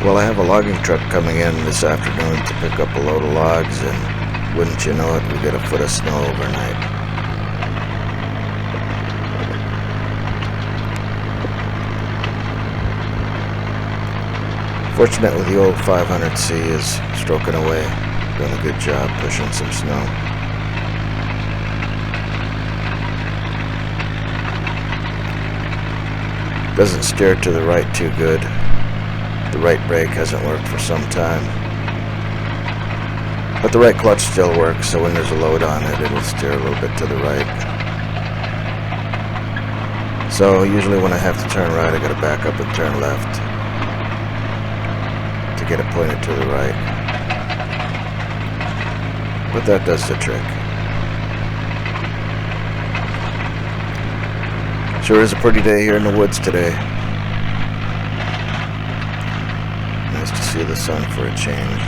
Well, I have a logging truck coming in this afternoon to pick up a load of logs, and wouldn't you know it, we get a foot of snow overnight. Fortunately, the old 500C is stroking away, doing a good job pushing some snow. Doesn't steer to the right too good. The right brake hasn't worked for some time. But the right clutch still works, so when there's a load on it, it'll steer a little bit to the right. So usually when I have to turn right, I gotta back up and turn left to get it pointed to the right. But that does the trick. Sure is a pretty day here in the woods today. Nice to see the sun for a change.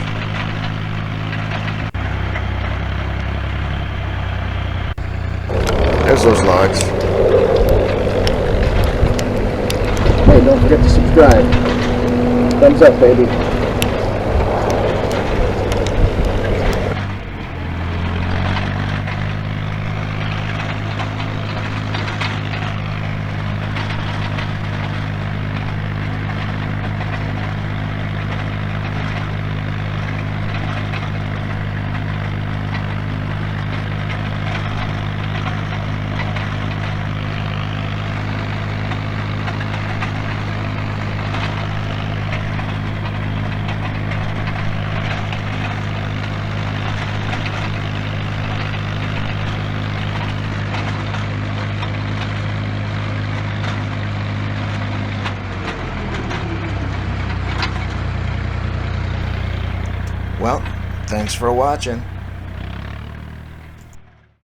There's those logs. Hey, don't forget to subscribe. Thumbs up, baby. Well, thanks for watching.